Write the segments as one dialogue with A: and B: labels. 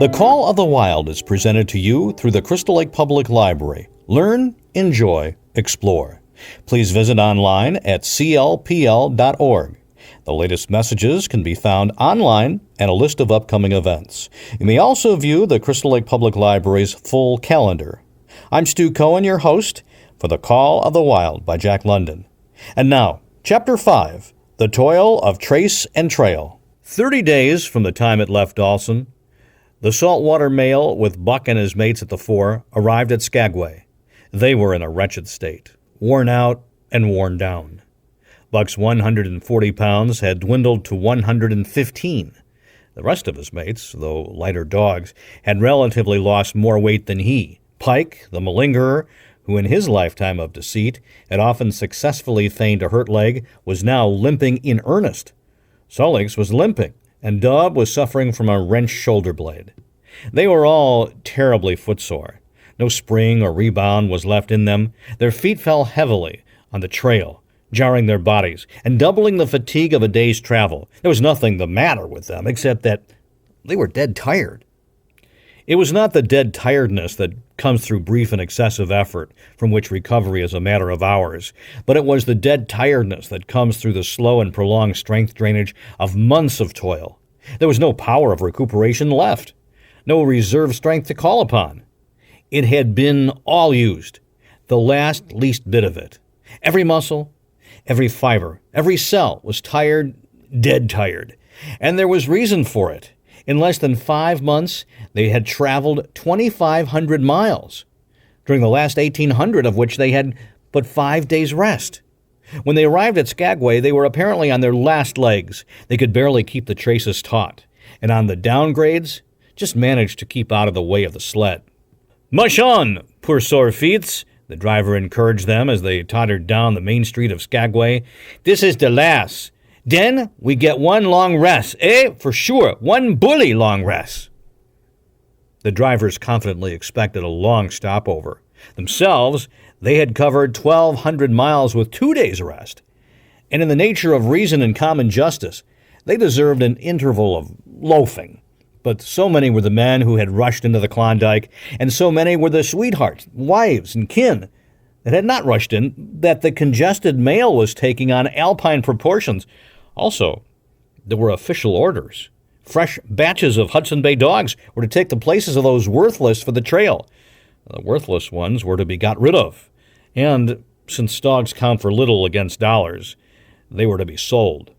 A: The Call of the Wild is presented to you through the Crystal Lake Public Library. Learn, enjoy, explore. Please visit online at clpl.org. The latest messages can be found online and a list of upcoming events. You may also view the Crystal Lake Public Library's full calendar. I'm Stew Cohen, your host for The Call of the Wild by Jack London. And now, Chapter 5, The Toil of Trace and Trail. 30 days from the time it left Dawson, the saltwater mail with Buck and his mates at the fore arrived at Skagway. They were in a wretched state, worn out and worn down. Buck's 140 pounds had dwindled to 115. The rest of his mates, though lighter dogs, had relatively lost more weight than he. Pike, the malingerer, who in his lifetime of deceit had often successfully feigned a hurt leg, was now limping in earnest. Solix was limping, and Dub was suffering from a wrenched shoulder blade. They were all terribly footsore. No spring or rebound was left in them. Their feet fell heavily on the trail, jarring their bodies and doubling the fatigue of a day's travel. There was nothing the matter with them except that they were dead tired. It was not the dead tiredness that comes through brief and excessive effort, from which recovery is a matter of hours, but it was the dead tiredness that comes through the slow and prolonged strength drainage of months of toil. There was no power of recuperation left, no reserve strength to call upon. It had been all used, the last least bit of it. Every muscle, every fiber, every cell was tired, dead tired, and there was reason for it. In less than 5 months, they had traveled 2,500 miles, during the last 1,800 of which they had but 5 days' rest. When they arrived at Skagway, they were apparently on their last legs. They could barely keep the traces taut, and on the downgrades, just managed to keep out of the way of the sled. "Mush on, poor sore feets," the driver encouraged them as they tottered down the main street of Skagway. "This is the last. Then we get one long rest, for sure, one bully long rest." The drivers confidently expected a long stopover. Themselves, they had covered 1,200 miles with 2 days' rest. And in the nature of reason and common justice, they deserved an interval of loafing. But so many were the men who had rushed into the Klondike, and so many were the sweethearts, wives, and kin that had not rushed in, that the congested mail was taking on alpine proportions. Also, there were official orders. Fresh batches of Hudson Bay dogs were to take the places of those worthless for the trail. The worthless ones were to be got rid of. And, since dogs count for little against dollars, they were to be sold.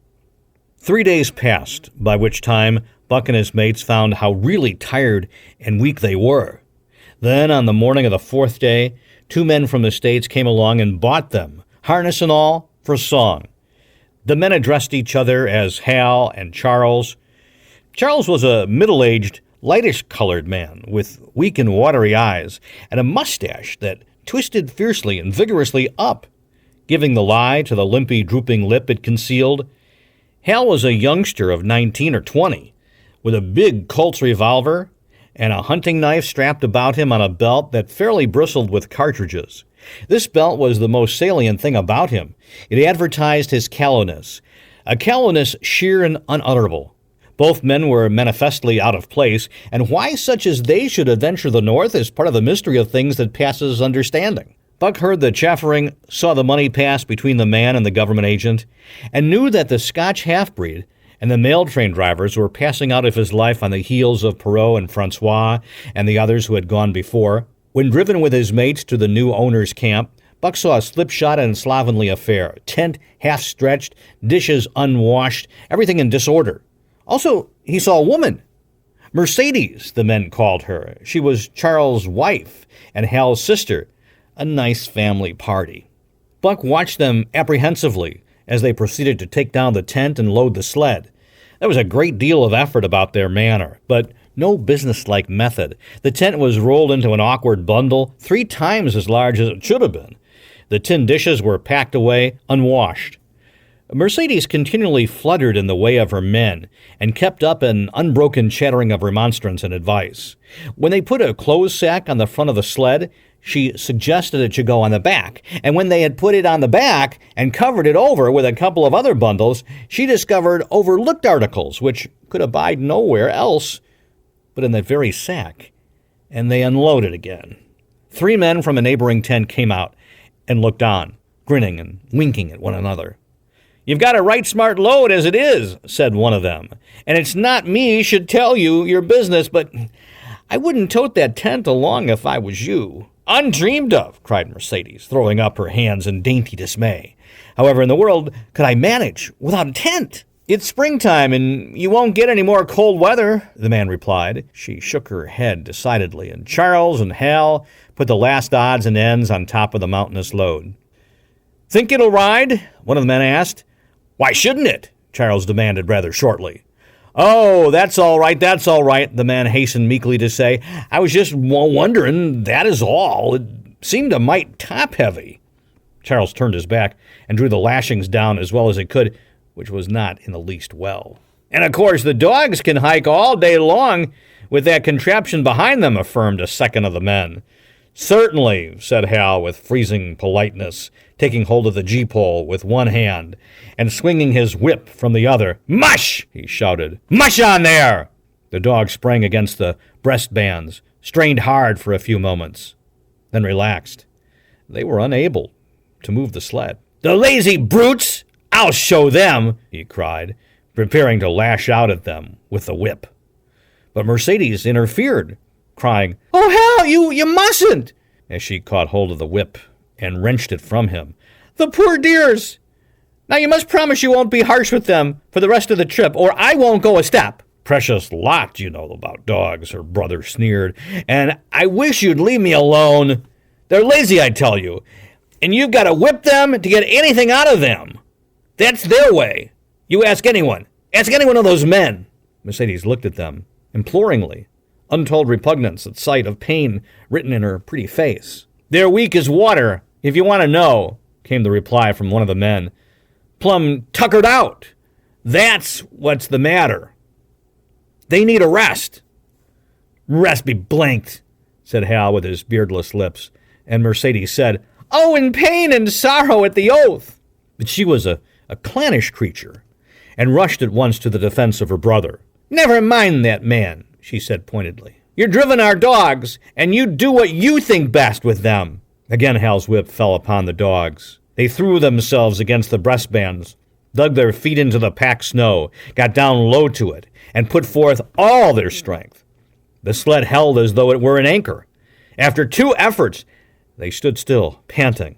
A: 3 days passed, by which time Buck and his mates found how really tired and weak they were. Then, on the morning of the 4th day, 2 men from the States came along and bought them, harness and all, for song. The men addressed each other as Hal and Charles. Charles was a middle-aged, lightish-colored man with weak and watery eyes and a mustache that twisted fiercely and vigorously up, giving the lie to the limpy, drooping lip it concealed. Hal was a youngster of 19 or 20, with a big Colt's revolver and a hunting knife strapped about him on a belt that fairly bristled with cartridges. This belt was the most salient thing about him. It advertised his callowness, a callowness sheer and unutterable. Both men were manifestly out of place, and why such as they should adventure the north is part of the mystery of things that passes understanding. Buck heard the chaffering, saw the money pass between the man and the government agent, and knew that the Scotch half-breed and the mail train drivers were passing out of his life on the heels of Perot and Francois and the others who had gone before. When driven with his mates to the new owner's camp, Buck saw a slipshod and slovenly affair, tent half-stretched, dishes unwashed, everything in disorder. Also, he saw a woman. Mercedes, the men called her. She was Charles' wife and Hal's sister. A nice family party. Buck watched them apprehensively as they proceeded to take down the tent and load the sled. There was a great deal of effort about their manner, but no businesslike method. The tent was rolled into an awkward bundle 3 times as large as it should have been. The tin dishes were packed away, unwashed. Mercedes continually fluttered in the way of her men and kept up an unbroken chattering of remonstrance and advice. When they put a clothes sack on the front of the sled, she suggested it should go on the back, and when they had put it on the back and covered it over with a couple of other bundles, she discovered overlooked articles which could abide nowhere else. but in that very sack, and they unloaded again. 3 men from a neighboring tent came out and looked on, grinning and winking at one another. "You've got a right smart load as it is," said one of them, "and it's not me should tell you your business, but I wouldn't tote that tent along if I was you." "Undreamed of," cried Mercedes, throwing up her hands in dainty dismay. "However in the world could I manage without a tent?" "It's springtime, and you won't get any more cold weather," the man replied. She shook her head decidedly, and Charles and Hal put the last odds and ends on top of the mountainous load. "Think it'll ride?" one of the men asked. "Why shouldn't it?" Charles demanded rather shortly. "Oh, that's all right, the man hastened meekly to say. "I was just wondering, that is all. It seemed a mite top-heavy." Charles turned his back and drew the lashings down as well as he could, which was not in the least well. "And of course the dogs can hike all day long with that contraption behind them," affirmed a second of the men. "Certainly," said Hal with freezing politeness, taking hold of the gee-pole with one hand and swinging his whip from the other. "Mush!" he shouted. "Mush on there!" The dog sprang against the breastbands, strained hard for a few moments, then relaxed. They were unable to move the sled. "The lazy brutes! I'll show them!" he cried, preparing to lash out at them with the whip. But Mercedes interfered, crying, "Oh, Hal, you mustn't!" as she caught hold of the whip and wrenched it from him. "The poor dears! Now you must promise you won't be harsh with them for the rest of the trip, or I won't go a step." "Precious lot you know about dogs," her brother sneered, "and I wish you'd leave me alone. They're lazy, I tell you, and you've got to whip them to get anything out of them. That's their way. You ask anyone of those men." Mercedes looked at them imploringly, untold repugnance at sight of pain written in her pretty face. "They're weak as water, if you want to know," came the reply from one of the men. "Plumb tuckered out. That's what's the matter. They need a rest." "Rest be blanked," said Hal with his beardless lips, and Mercedes said, "Oh, in pain and sorrow at the oath." But she was a clannish creature, and rushed at once to the defense of her brother. "Never mind that man," she said pointedly. "You're driven our dogs, and you do what you think best with them." Again Hal's whip fell upon the dogs. They threw themselves against the breastbands, dug their feet into the packed snow, got down low to it, and put forth all their strength. The sled held as though it were an anchor. After 2 efforts, they stood still, panting.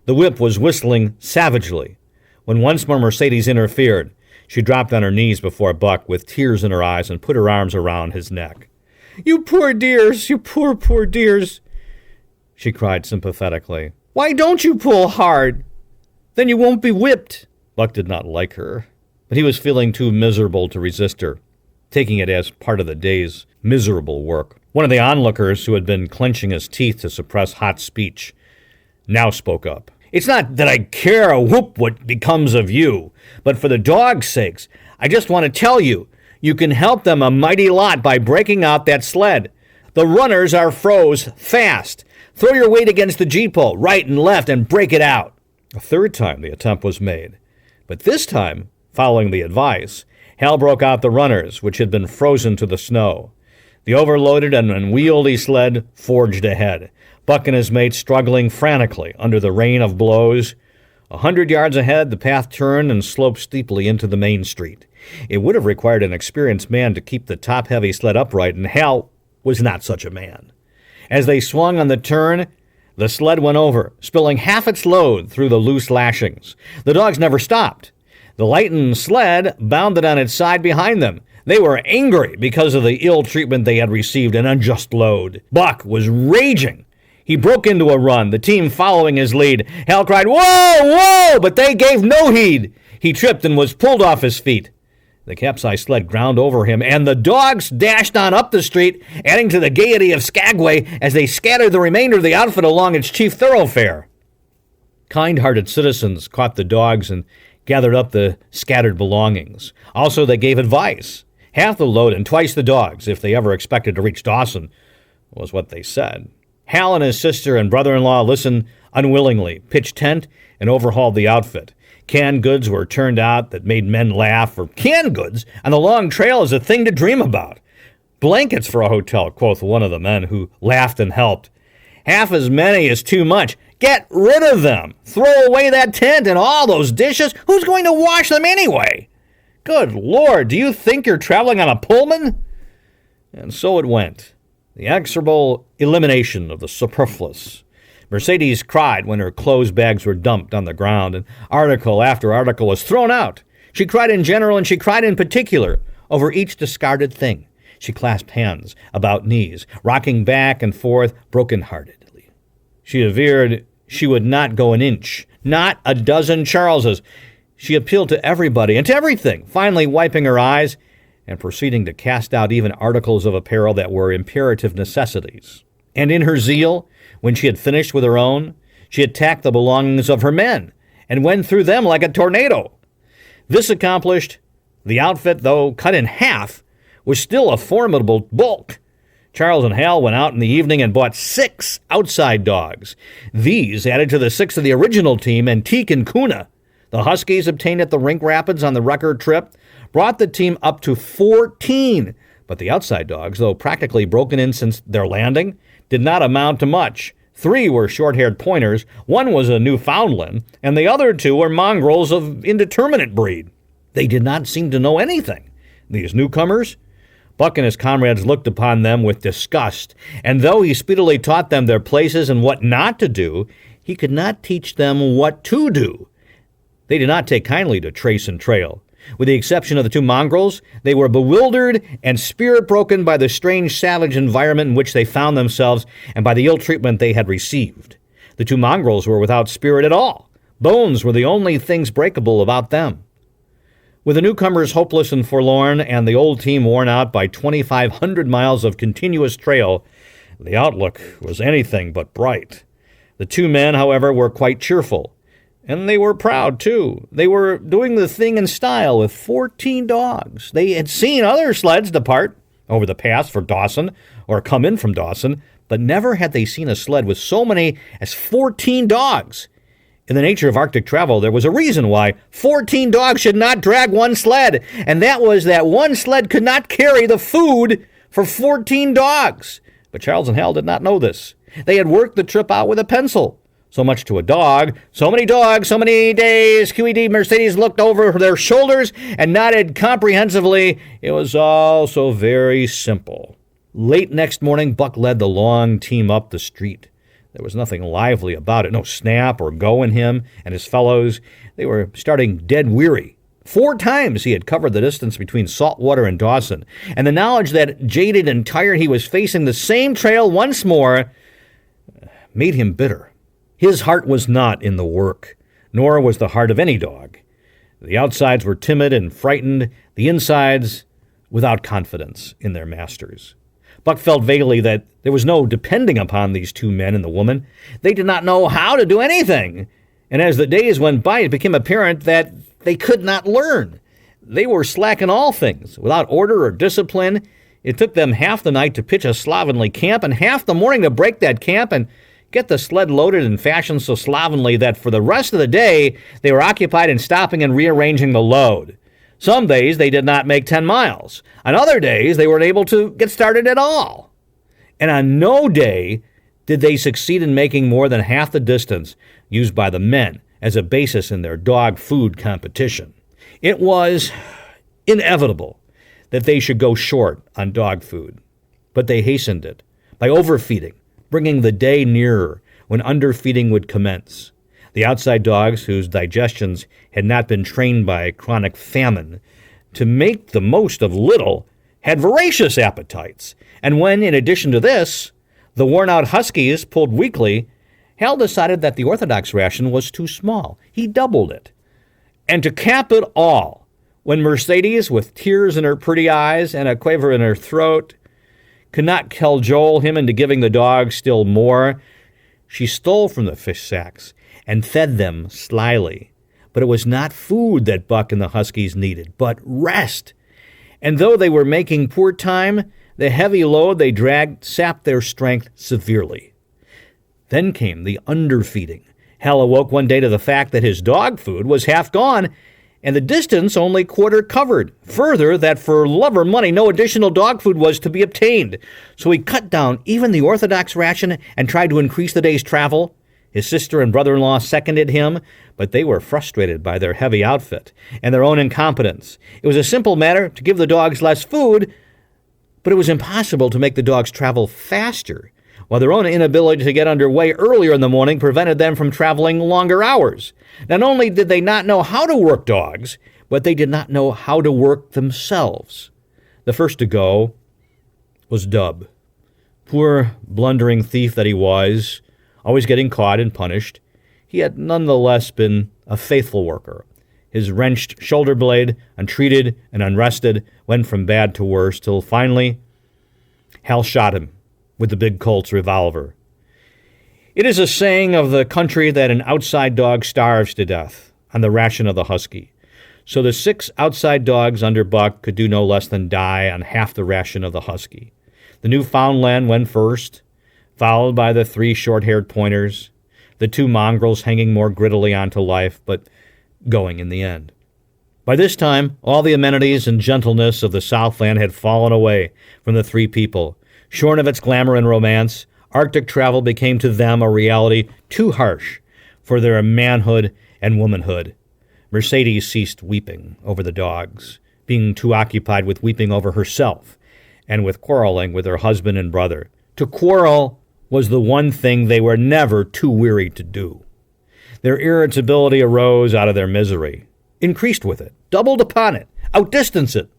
A: The whip was whistling savagely. When once more Mercedes interfered, she dropped on her knees before Buck with tears in her eyes and put her arms around his neck. "You poor dears, you poor dears," she cried sympathetically. "Why don't you pull hard? Then you won't be whipped." Buck did not like her, but he was feeling too miserable to resist her, taking it as part of the day's miserable work. One of the onlookers, who had been clenching his teeth to suppress hot speech, now spoke up. "It's not that I care a whoop what becomes of you, but for the dogs' sakes, I just want to tell you, you can help them a mighty lot by breaking out that sled. The runners are froze fast. Throw your weight against the gee-pole, right and left, and break it out." A third time the attempt was made, but this time, following the advice, Hal broke out the runners, which had been frozen to the snow. The overloaded and unwieldy sled forged ahead, Buck and his mates struggling frantically under the rain of blows. 100 yards ahead, the path turned and sloped steeply into the main street. It would have required an experienced man to keep the top-heavy sled upright, and Hal was not such a man. As they swung on the turn, the sled went over, spilling half its load through the loose lashings. The dogs never stopped. The lightened sled bounded on its side behind them. They were angry because of the ill treatment they had received, an unjust load. Buck was raging. He broke into a run, the team following his lead. Hal cried, "Whoa, whoa!" but they gave no heed. He tripped and was pulled off his feet. The capsized sled ground over him, and the dogs dashed on up the street, adding to the gaiety of Skagway as they scattered the remainder of the outfit along its chief thoroughfare. Kind-hearted citizens caught the dogs and gathered up the scattered belongings. Also, they gave advice. Half the load and twice the dogs, if they ever expected to reach Dawson, was what they said. Hal and his sister and brother-in-law listened unwillingly, pitched tent, and overhauled the outfit. Canned goods were turned out that made men laugh, for canned goods on the long trail is a thing to dream about. Blankets for a hotel, quoth one of the men who laughed and helped. Half as many is too much. Get rid of them. Throw away that tent and all those dishes. Who's going to wash them anyway? Good Lord, do you think you're traveling on a Pullman? And so it went. The inexorable elimination of the superfluous. Mercedes cried when her clothes bags were dumped on the ground, and article after article was thrown out. She cried in general, and she cried in particular over each discarded thing. She clasped hands about knees, rocking back and forth broken-heartedly. She averred she would not go an inch, not a dozen Charleses. She appealed to everybody and to everything, finally wiping her eyes and proceeding to cast out even articles of apparel that were imperative necessities. And in her zeal, when she had finished with her own, she attacked the belongings of her men and went through them like a tornado. This accomplished, the outfit, though cut in half, was still a formidable bulk. Charles and Hal went out in the evening and bought 6 outside dogs. These added to the 6 of the original team, Antique and Kuna. The Huskies obtained at the Rink Rapids on the record trip brought the team up to 14. But the outside dogs, though practically broken in since their landing, did not amount to much. 3 were short-haired pointers, 1 was a Newfoundland, and the other 2 were mongrels of indeterminate breed. They did not seem to know anything, these newcomers. Buck and his comrades looked upon them with disgust, and though he speedily taught them their places and what not to do, he could not teach them what to do. They did not take kindly to trace and trail. With the exception of the 2 mongrels, they were bewildered and spirit-broken by the strange savage environment in which they found themselves and by the ill treatment they had received. The 2 mongrels were without spirit at all. Bones were the only things breakable about them. With the newcomers hopeless and forlorn and the old team worn out by 2,500 miles of continuous trail, the outlook was anything but bright. The 2 men, however, were quite cheerful. And they were proud, too. They were doing the thing in style with 14 dogs. They had seen other sleds depart over the pass for Dawson or come in from Dawson, but never had they seen a sled with so many as 14 dogs. In the nature of Arctic travel, there was a reason why 14 dogs should not drag one sled, and that was that one sled could not carry the food for 14 dogs. But Charles and Hal did not know this. They had worked the trip out with a pencil. So much to a dog, so many dogs, so many days. QED Mercedes looked over their shoulders and nodded comprehensively. It was all so very simple. Late next morning, Buck led the long team up the street. There was nothing lively about it, no snap or go in him and his fellows. They were starting dead weary. 4 times he had covered the distance between Saltwater and Dawson, and the knowledge that, jaded and tired, he was facing the same trail once more made him bitter. His heart was not in the work, nor was the heart of any dog. The outsides were timid and frightened, the insides without confidence in their masters. Buck felt vaguely that there was no depending upon these 2 men and the woman. They did not know how to do anything. And as the days went by, it became apparent that they could not learn. They were slack in all things, without order or discipline. It took them half the night to pitch a slovenly camp and half the morning to break that camp and get the sled loaded and fashioned so slovenly that for the rest of the day they were occupied in stopping and rearranging the load. Some days they did not make 10 miles. On other days they weren't able to get started at all. And on no day did they succeed in making more than half the distance used by the men as a basis in their dog food competition. It was inevitable that they should go short on dog food, but they hastened it by overfeeding, bringing the day nearer when underfeeding would commence. The outside dogs, whose digestions had not been trained by chronic famine to make the most of little, had voracious appetites. And when, in addition to this, the worn-out Huskies pulled weakly, Hal decided that the orthodox ration was too small. He doubled it. And to cap it all, when Mercedes, with tears in her pretty eyes and a quaver in her throat, could not cajole him into giving the dogs still more, she stole from the fish sacks and fed them slyly. But it was not food that Buck and the Huskies needed, but rest. And though they were making poor time, the heavy load they dragged sapped their strength severely. Then came the underfeeding. Hal awoke one day to the fact that his dog food was half gone, and the distance only quarter covered. Further, that for love or money, no additional dog food was to be obtained. So he cut down even the orthodox ration and tried to increase the day's travel. His sister and brother-in-law seconded him, but they were frustrated by their heavy outfit and their own incompetence. It was a simple matter to give the dogs less food, but it was impossible to make the dogs travel faster, while their own inability to get underway earlier in the morning prevented them from traveling longer hours. Not only did they not know how to work dogs, but they did not know how to work themselves. The first to go was Dub. Poor, blundering thief that he was, always getting caught and punished, he had nonetheless been a faithful worker. His wrenched shoulder blade, untreated and unrested, went from bad to worse, till finally Hal shot him with the big Colt's revolver. It is a saying of the country that an outside dog starves to death on the ration of the husky. So the 6 outside dogs under Buck could do no less than die on half the ration of the husky. The Newfoundland went first, followed by the 3 short-haired pointers, the 2 mongrels hanging more grittily onto life, but going in the end. By this time, all the amenities and gentleness of the Southland had fallen away from the 3 people. Shorn of its glamour and romance, Arctic travel became to them a reality too harsh for their manhood and womanhood. Mercedes ceased weeping over the dogs, being too occupied with weeping over herself and with quarreling with her husband and brother. To quarrel was the one thing they were never too weary to do. Their irritability arose out of their misery, increased with it, doubled upon it, outdistanced it.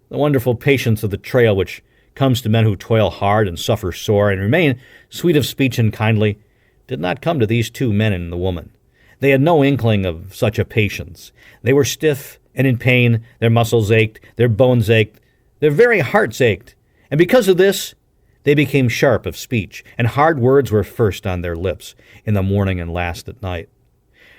A: The wonderful patience of the trail which comes to men who toil hard and suffer sore and remain sweet of speech and kindly did not come to these 2 men and the woman. They had no inkling of such a patience. They were stiff and in pain, their muscles ached, their bones ached, their very hearts ached, and because of this, they became sharp of speech, and hard words were first on their lips in the morning and last at night.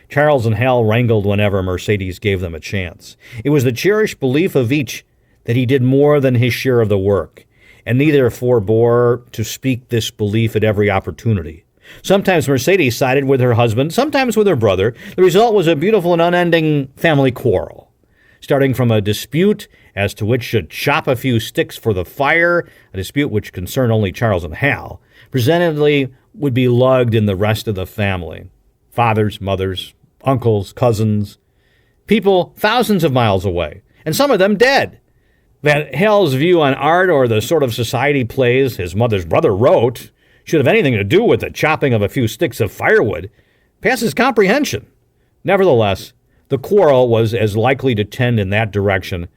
A: Charles and Hal wrangled whenever Mercedes gave them a chance. It was the cherished belief of each that he did more than his share of the work, and neither forbore to speak this belief at every opportunity. Sometimes Mercedes sided with her husband, sometimes with her brother. The result was a beautiful and unending family quarrel, starting from a dispute as to which should chop a few sticks for the fire, a dispute which concerned only Charles and Hal, presently would be lugged in the rest of the family. Fathers, mothers, uncles, cousins, people thousands of miles away, and some of them dead. That Hal's view on art or the sort of society plays his mother's brother wrote should have anything to do with the chopping of a few sticks of firewood passes comprehension. Nevertheless, the quarrel was as likely to tend in that direction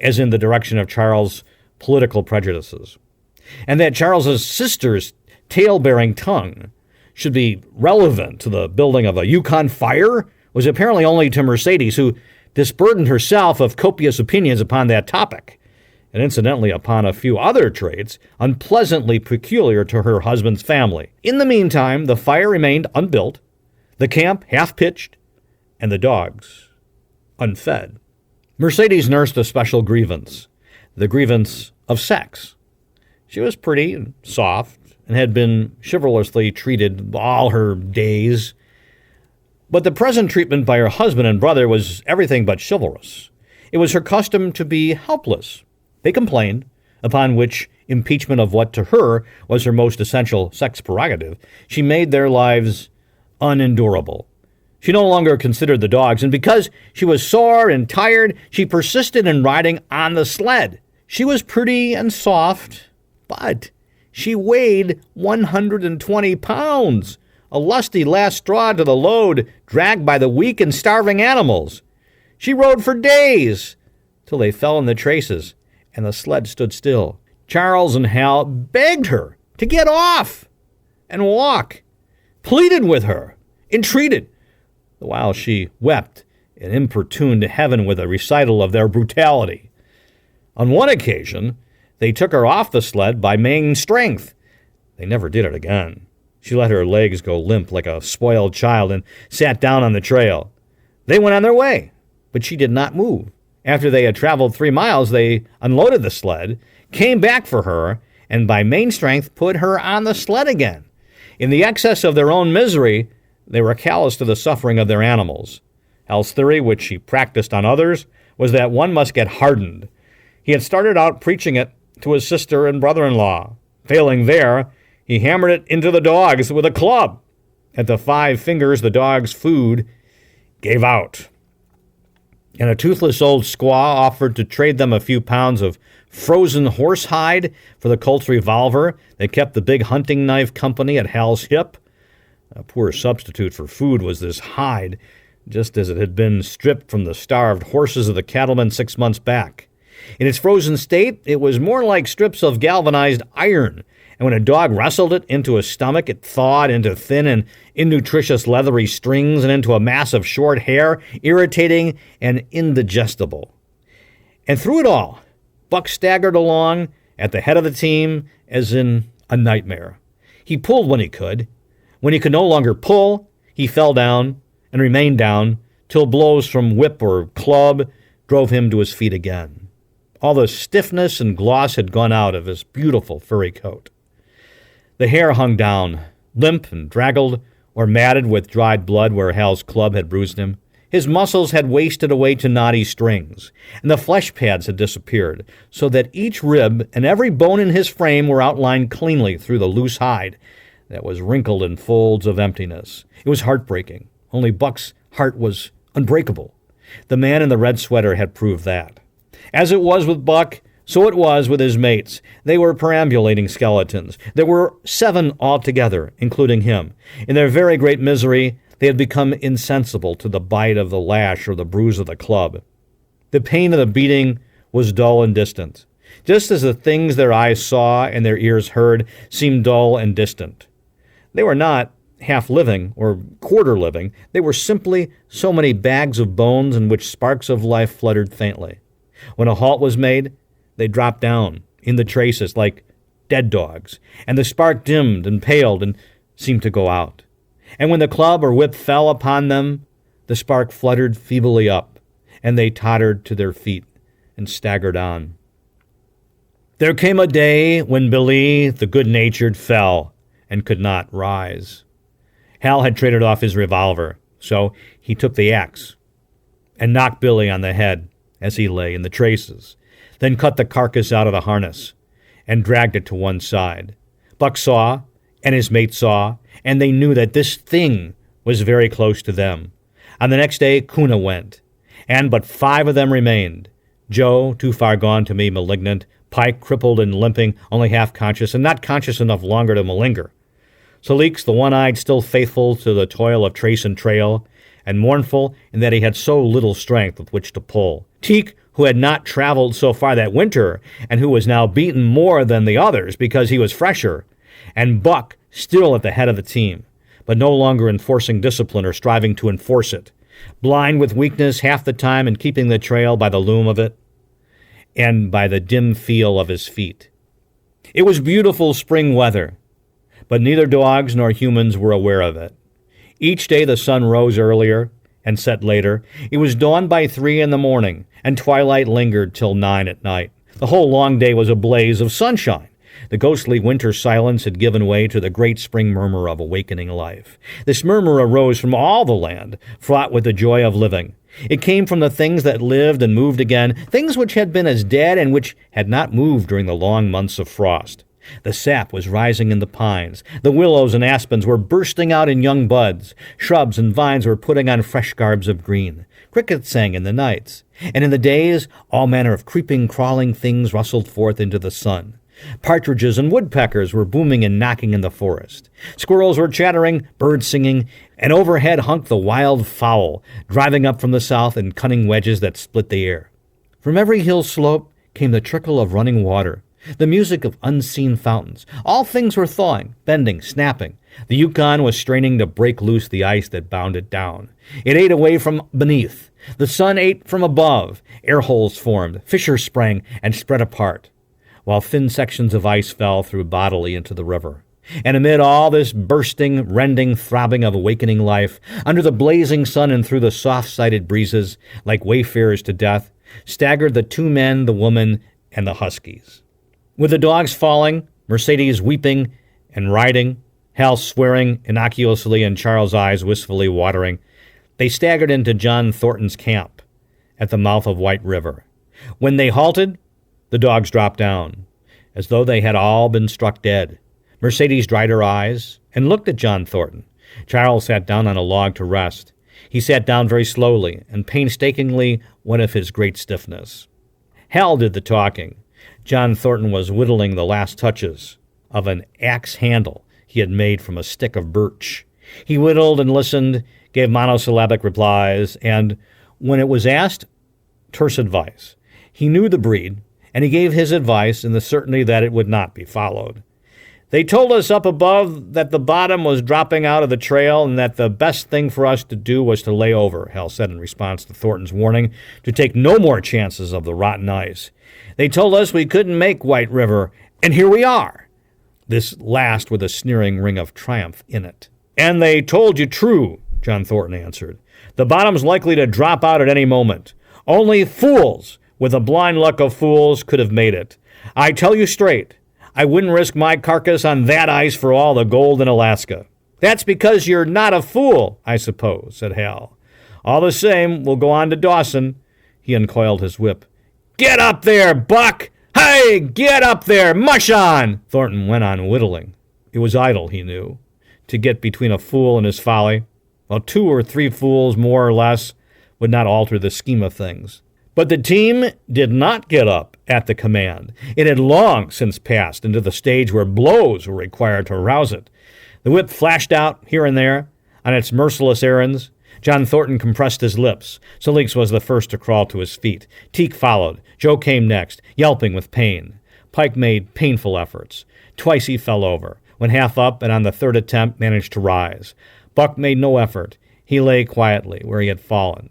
A: as in the direction of Charles' political prejudices. And that Charles's sister's tale-bearing tongue should be relevant to the building of a Yukon fire was apparently only to Mercedes, who disburdened herself of copious opinions upon that topic, and incidentally upon a few other traits unpleasantly peculiar to her husband's family. In the meantime, the fire remained unbuilt, the camp half-pitched, and the dogs unfed. Mercedes nursed a special grievance, the grievance of sex. She was pretty and soft and had been chivalrously treated all her days, but the present treatment by her husband and brother was everything but chivalrous. It was her custom to be helpless. They complained, upon which impeachment of what to her was her most essential sex prerogative, she made their lives unendurable. She no longer considered the dogs, and because she was sore and tired, she persisted in riding on the sled. She was pretty and soft, but she weighed 120 pounds, a lusty last straw to the load, dragged by the weak and starving animals. She rode for days, till they fell in the traces, and the sled stood still. Charles and Hal begged her to get off and walk, pleaded with her, entreated, the while she wept and importuned heaven with a recital of their brutality. On one occasion, they took her off the sled by main strength. They never did it again. She let her legs go limp like a spoiled child and sat down on the trail. They went on their way, but she did not move. After they had traveled 3 miles, they unloaded the sled, came back for her, and by main strength put her on the sled again. In the excess of their own misery, they were callous to the suffering of their animals. Hal's theory, which he practiced on others, was that one must get hardened. He had started out preaching it to his sister and brother-in-law. Failing there, he hammered it into the dogs with a club. At the 5 fingers, the dog's food gave out. And a toothless old squaw offered to trade them a few pounds of frozen horsehide for the Colt's revolver that kept the big hunting knife company at Hal's hip. A poor substitute for food was this hide, just as it had been stripped from the starved horses of the cattlemen 6 months back. In its frozen state, it was more like strips of galvanized iron, and when a dog wrestled it into his stomach, it thawed into thin and innutritious leathery strings and into a mass of short hair, irritating and indigestible. And through it all, Buck staggered along at the head of the team as in a nightmare. He pulled when he could. When he could no longer pull, he fell down and remained down till blows from whip or club drove him to his feet again. All the stiffness and gloss had gone out of his beautiful furry coat. The hair hung down, limp and draggled, or matted with dried blood where Hal's club had bruised him. His muscles had wasted away to knotty strings, and the flesh pads had disappeared, so that each rib and every bone in his frame were outlined cleanly through the loose hide that was wrinkled in folds of emptiness. It was heartbreaking. Only Buck's heart was unbreakable. The man in the red sweater had proved that. As it was with Buck, so it was with his mates. They were perambulating skeletons. There were 7 altogether, including him. In their very great misery, they had become insensible to the bite of the lash or the bruise of the club. The pain of the beating was dull and distant, just as the things their eyes saw and their ears heard seemed dull and distant. They were not half-living or quarter-living. They were simply so many bags of bones in which sparks of life fluttered faintly. When a halt was made, they dropped down in the traces like dead dogs, and the spark dimmed and paled and seemed to go out. And when the club or whip fell upon them, the spark fluttered feebly up, and they tottered to their feet and staggered on. There came a day when Billy, the good-natured, fell and could not rise. Hal had traded off his revolver, so he took the axe and knocked Billy on the head as he lay in the traces, then cut the carcass out of the harness and dragged it to one side. Buck saw, and his mate saw, and they knew that this thing was very close to them. On the next day, Kuna went, and but 5 of them remained. Joe, too far gone to be malignant, Pike, crippled and limping, only half conscious, and not conscious enough longer to malinger. Saleeks, the one-eyed, still faithful to the toil of trace and trail, and mournful in that he had so little strength with which to pull. Teek, who had not traveled so far that winter, and who was now beaten more than the others because he was fresher, and Buck, still at the head of the team, but no longer enforcing discipline or striving to enforce it, blind with weakness half the time and keeping the trail by the loom of it and by the dim feel of his feet. It was beautiful spring weather, but neither dogs nor humans were aware of it. Each day the sun rose earlier and set later. It was dawn by 3 in the morning, and twilight lingered till 9 at night. The whole long day was a blaze of sunshine. The ghostly winter silence had given way to the great spring murmur of awakening life. This murmur arose from all the land, fraught with the joy of living. It came from the things that lived and moved again, things which had been as dead and which had not moved during the long months of frost. The sap was rising in the pines. The willows and aspens were bursting out in young buds. Shrubs and vines were putting on fresh garbs of green. Crickets sang in the nights. And in the days, all manner of creeping, crawling things rustled forth into the sun. Partridges and woodpeckers were booming and knocking in the forest. Squirrels were chattering, birds singing, and overhead hunked the wild fowl, driving up from the south in cunning wedges that split the air. From every hill slope came the trickle of running water, the music of unseen fountains. All things were thawing, bending, snapping. The Yukon was straining to break loose the ice that bound it down. It ate away from beneath. The sun ate from above. Air holes formed, fissures sprang and spread apart, while thin sections of ice fell through bodily into the river. And amid all this bursting, rending, throbbing of awakening life, under the blazing sun and through the soft-sided breezes, like wayfarers to death, staggered the 2 men, the woman, and the huskies. With the dogs falling, Mercedes weeping and riding, Hal swearing innocuously and Charles' eyes wistfully watering, They staggered into John Thornton's camp at the mouth of White River. When they halted, the dogs dropped down, as though they had all been struck dead. Mercedes dried her eyes and looked at John Thornton. Charles sat down on a log to rest. He sat down very slowly and painstakingly, one of his great stiffness. Hal did the talking. John Thornton was whittling the last touches of an axe handle he had made from a stick of birch. He whittled and listened, gave monosyllabic replies, and, when it was asked, terse advice. He knew the breed, and he gave his advice in the certainty that it would not be followed. They told us up above that the bottom was dropping out of the trail and that the best thing for us to do was to lay over, Hal said in response to Thornton's warning to take no more chances of the rotten ice. They told us we couldn't make White River, and here we are. This last with a sneering ring of triumph in it. And they told you true, John Thornton answered. The bottom's likely to drop out at any moment. Only fools, with the blind luck of fools, could have made it. I tell you straight, I wouldn't risk my carcass on that ice for all the gold in Alaska. That's because you're not a fool, I suppose, said Hal. All the same, we'll go on to Dawson. He uncoiled his whip. Get up there, Buck! Hey, get up there! Mush on! Thornton went on whittling. It was idle, he knew, to get between a fool and his folly. Well, 2 or 3 fools, more or less, would not alter the scheme of things. But the team did not get up at the command. It had long since passed into the stage where blows were required to rouse it. The whip flashed out here and there on its merciless errands. John Thornton compressed his lips. Solis was the first to crawl to his feet. Teek followed. Joe came next, yelping with pain. Pike made painful efforts. Twice he fell over. When half up and on the third attempt managed to rise. Buck made no effort. He lay quietly where he had fallen.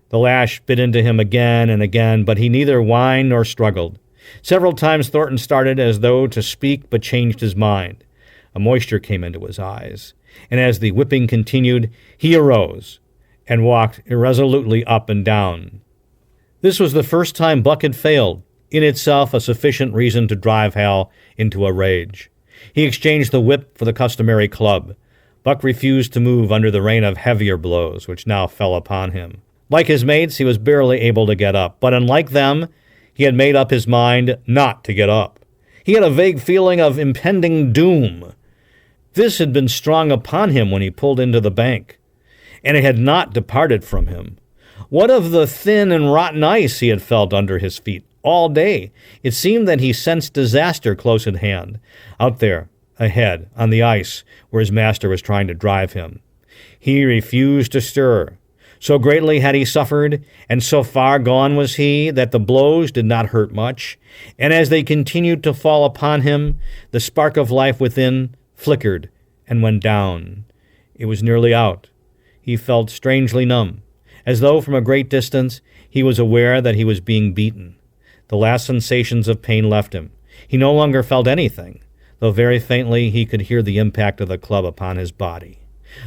A: The lash bit into him again and again, but he neither whined nor struggled. Several times Thornton started as though to speak, but changed his mind. A moisture came into his eyes, and as the whipping continued, he arose and walked irresolutely up and down. This was the first time Buck had failed, in itself a sufficient reason to drive Hal into a rage. He exchanged the whip for the customary club. Buck refused to move under the rain of heavier blows, which now fell upon him. Like his mates, he was barely able to get up, but unlike them, he had made up his mind not to get up. He had a vague feeling of impending doom. This had been strong upon him when he pulled into the bank, and it had not departed from him. What of the thin and rotten ice he had felt under his feet all day? It seemed that he sensed disaster close at hand, out there, ahead, on the ice, where his master was trying to drive him. He refused to stir. So greatly had he suffered, and so far gone was he, that the blows did not hurt much, and as they continued to fall upon him, the spark of life within flickered and went down. It was nearly out. He felt strangely numb, as though from a great distance he was aware that he was being beaten. The last sensations of pain left him. He no longer felt anything, though very faintly he could hear the impact of the club upon his body.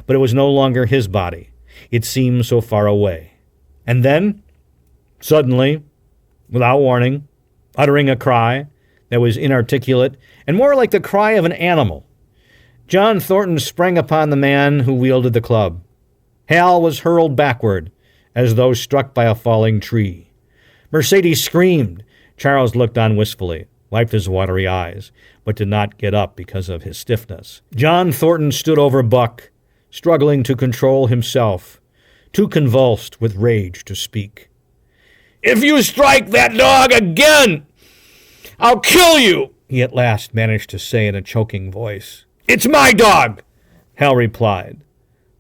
A: But it was no longer his body. It seemed so far away. And then, suddenly, without warning, uttering a cry that was inarticulate and more like the cry of an animal, John Thornton sprang upon the man who wielded the club. Hal was hurled backward, as though struck by a falling tree. Mercedes screamed. Charles looked on wistfully, wiped his watery eyes, but did not get up because of his stiffness. John Thornton stood over Buck, struggling to control himself, too convulsed with rage to speak. "If you strike that dog again, I'll kill you," he at last managed to say in a choking voice. "It's my dog," Hal replied,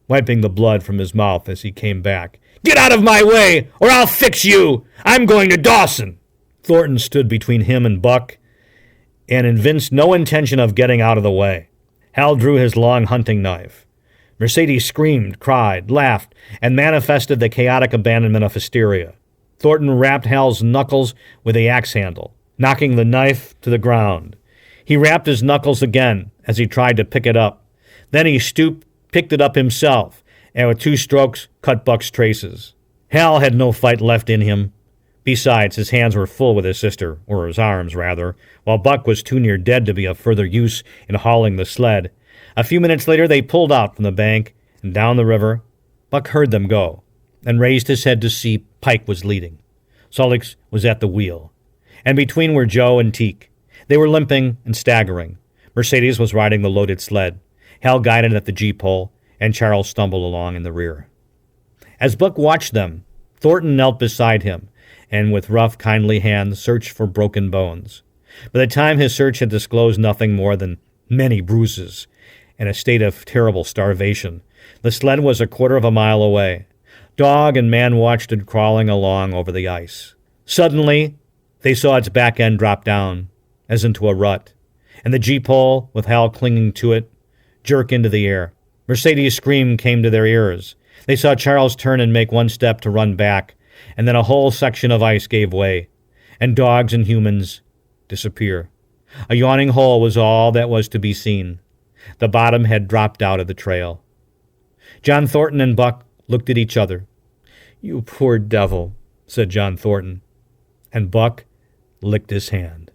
A: wiping the blood from his mouth as he came back. "Get out of my way, or I'll fix you. I'm going to Dawson." Thornton stood between him and Buck, and evinced no intention of getting out of the way. Hal drew his long hunting knife. Mercedes screamed, cried, laughed, and manifested the chaotic abandonment of hysteria. Thornton rapped Hal's knuckles with the axe handle, knocking the knife to the ground. He rapped his knuckles again as he tried to pick it up. Then he stooped, picked it up himself, and with 2 strokes cut Buck's traces. Hal had no fight left in him. Besides, his hands were full with his sister, or his arms, rather, while Buck was too near dead to be of further use in hauling the sled. A few minutes later they pulled out from the bank and down the river Buck heard them go and raised his head to see Pike was leading. Sulix was at the wheel, and between were Joe and Teek. They were limping and staggering. Mercedes was riding the loaded sled. Hal guided at the G-pole, and Charles stumbled along in the rear. As Buck watched them, Thornton knelt beside him, and with rough, kindly hands searched for broken bones. By the time his search had disclosed nothing more than many bruises and a state of terrible starvation, the sled was a quarter of a mile away. Dog and man watched it crawling along over the ice. Suddenly, they saw its back end drop down, as into a rut, and the G-pole, with Hal clinging to it, jerk into the air. Mercedes' scream came to their ears. They saw Charles turn and make one step to run back, and then a whole section of ice gave way, and dogs and humans disappear. A yawning hole was all that was to be seen. The bottom had dropped out of the trail. John Thornton and Buck looked at each other. "You poor devil," said John Thornton, and Buck licked his hand.